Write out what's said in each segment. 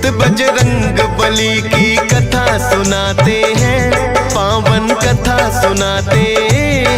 सुत बजरंग बली की कथा सुनाते हैं, पावन कथा सुनाते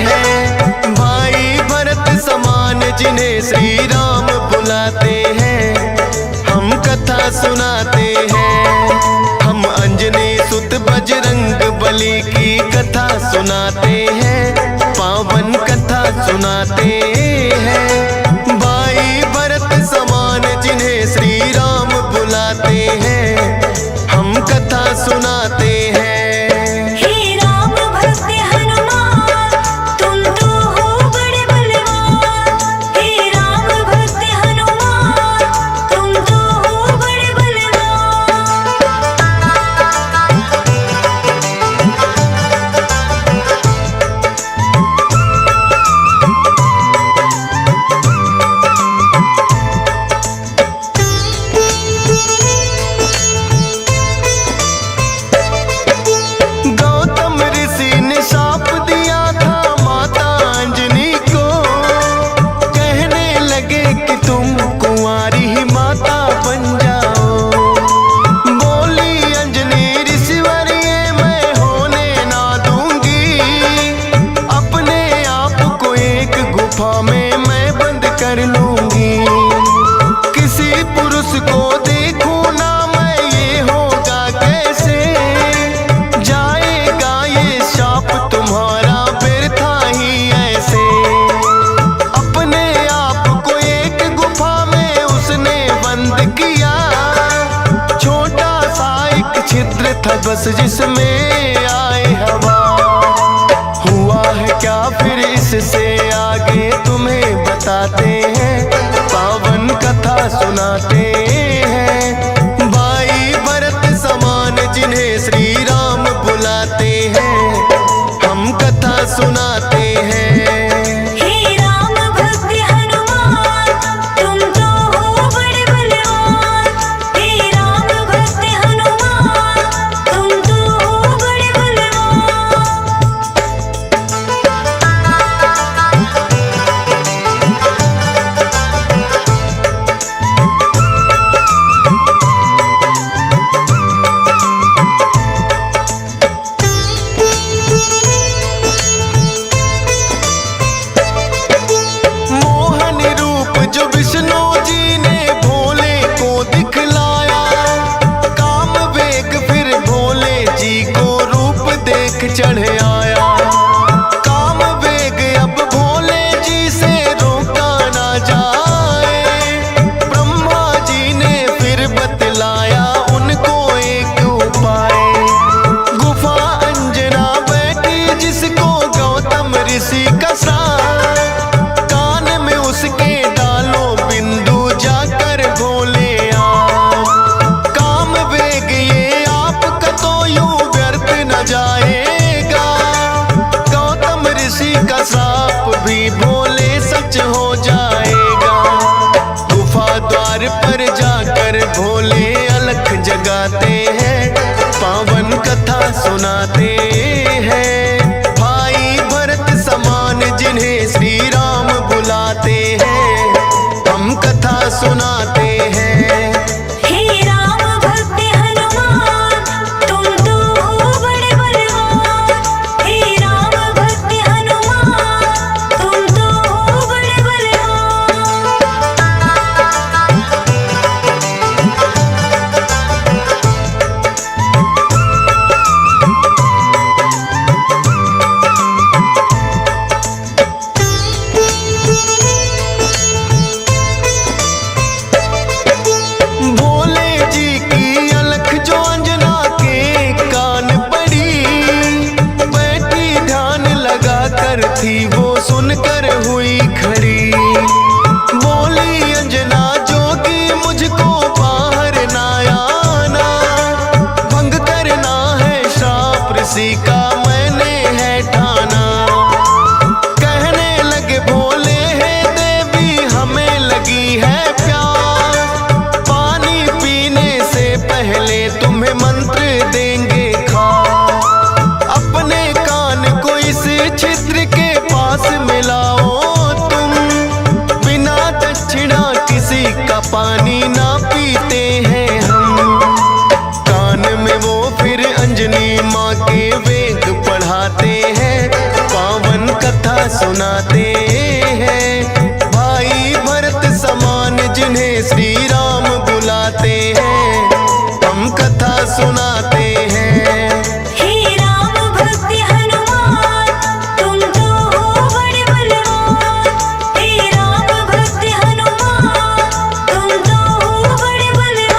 हैं। भाई भरत समान जिन्हें श्री राम बुलाते हैं, हम कथा सुनाते हैं। हम अंजनी सुत बजरंग बली की कथा सुनाते हैं, पावन कथा सुनाते हैं। भाई भरत समान जिन्हें श्री राम बुलाते हैं, हम कथा सुनाते हैं। बस जिसमें आए हवा, हुआ है क्या फिर इससे आगे तुम्हें बताते हैं, पावन कथा सुनाते हैं। भाई भरत समान जिन्हें श्री राम बुलाते हैं, हम कथा सुनाते हैं। चढ़ आया काम वेग, अब भोले जी से रोका ना जाए। ब्रह्मा जी ने फिर बतलाया उनको एक उपाय। गुफा अंजना बैठी जिसको गौतम ऋषि का साथ, कान में उसके डालो बिंदु जाकर भोले आप। काम वेग ये आपका तो यूं व्यर्थ न जाए, का साप भी भोले सच हो जाएगा। गुफा द्वार पर जाकर भोले अलख जगाते हैं, पावन कथा सुनाते हैं। भाई भरत समान जिन्हें श्री राम बुलाते हैं, हम कथा सुनाते हैं। थी वो सुनकर हुई खड़ी, बोली अंजना जोगी मुझको बाहर ना आना, भंग करना है श्राप ऋषि का मैंने है ठाना। कहने लगे भोले है देवी हमें लगी है प्यास, पानी पीने से पहले तुम्हें मंत्र देंगे खास। अपने कान को इस छिद्र के पास मिलाओ तुम, बिना दक्षिणा किसी का पानी ना पीते हैं हम। सुनाते हैं। भाई भरत समान जिन्हें श्री राम बुलाते हैं, हम कथा सुनाते हैं। हे राम भक्त हनुमान, तुम तो हो बड़े बलवान। हे राम भक्त हनुमान, तुम तो हो बड़े बलवान।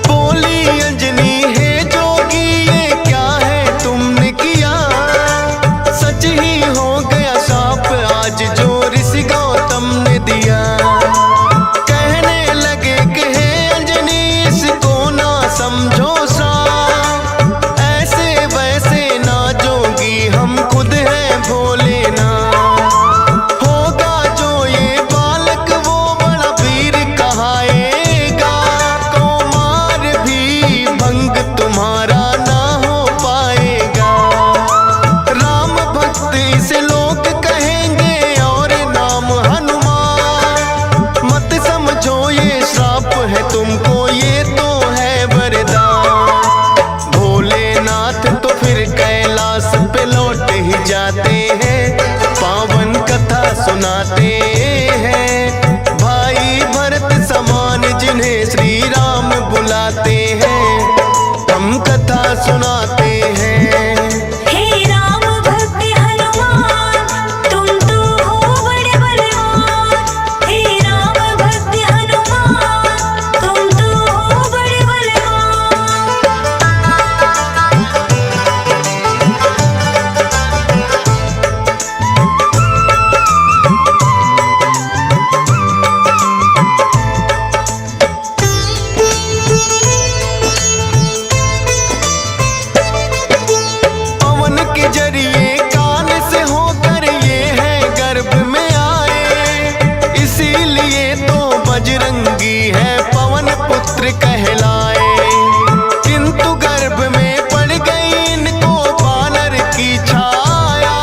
बोली अंजनी है जोगी, ये क्या है तुमने किया? सच ही हो गया शाप आज जो ऋषि गौतम ने दिया। कहने लगे कि हे अंजनी इसको ना समझो श्राप, ऐसे वैसे ना जोगी हम खुद हैं भोले ना। होगा जो ये बालक वो बड़ा वीर कहाएगा, कौमार भी भंग तुम्हारा ना हो पाएगा। राम भक्त इसे लोग कहेंगे और नाम हनुमान, मत समझो ये श्राप है तुमको, ये तो है वरदान। भोलेनाथ तो फिर कैलाश पे लौट ही जाते हैं, पावन कथा सुनाते हैं। भाई भरत समान जिन्हें श्री राम बुलाते हैं, हम कथा सुनाते हैं। हे राम भक्त हनुमान, तुम तो हो बड़े बलवान। हे राम भक्त हनुमान, तुम तो हो बड़े बलवान। पवन के जरिए कान से होकर ये है गर्भ में आए, इसीलिए तो बजरंगी है पवन पुत्र कहलाए। किंतु गर्भ में पड़ गई इनको वानर की छाया,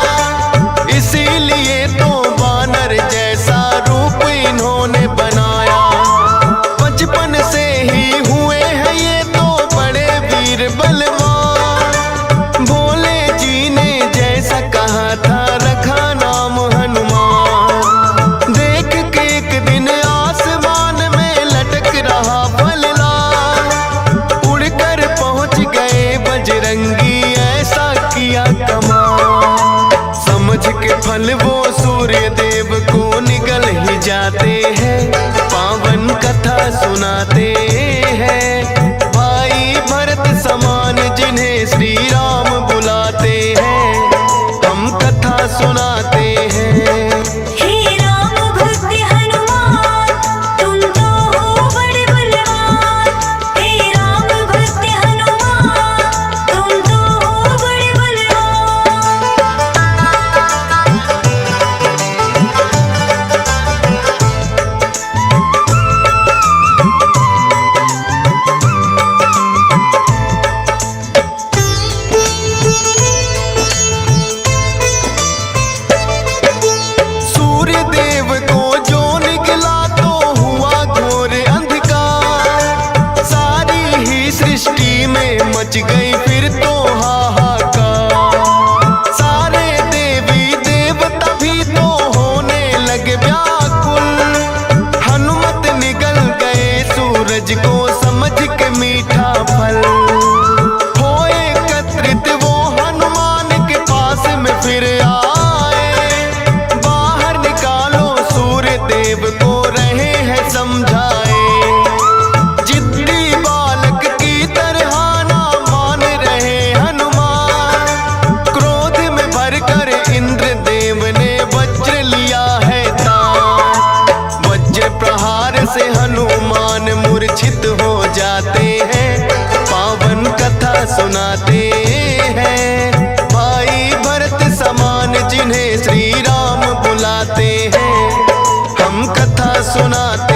इसीलिए तो वानर जैसा रूप इन्होंने बनाया। बचपन से ही हुए हैं ये तो बड़े वीर बलवान, भोले जी ने जैसा कहा था रखा नाम हनुमान। देख के एक दिन आसमान में लटक रहा फलदार, उड़कर पहुंच गए बजरंगी ऐसा किया कमाल। समझ के फल वो सूर्य देव को निगल ही जाते हैं, पावन कथा सुनाते हैं। भाई भरत समान जिन्हें श्री राम बुलाते हैं, हम कथा सुनाते हैं। हे राम भक्त हनुमान, तुम तो हो बड़े बलवान। हे राम भक्त हनुमान, तुम तो हो बड़े बलवान। सूर्य देव को जो निकला तो हुआ घोर अंधकार, सारी ही सृष्टि में मच गई फिर तो हाहाकार। सारे देवी देवता भी तो होने लगे व्याकुल, हनुमत निगल गए सूरज को समझ के मीठा फल। हो एकत्रित वो हनुमान के पास में फिर आए, बाहर निकालो सूर्य देव को रहे हैं समझाए। जिद्दी बालक की तरह ना मान रहे हनुमान, क्रोध में भरकर इंद्र देव ने वज्र लिया है तान। वज्र प्रहार से हनुमान मूर्छित हो जाते हैं, पावन कथा सुनाते हैं। भाई भरत समान जिन्हें श्री राम बुलाते हैं, हम कथा सुनाते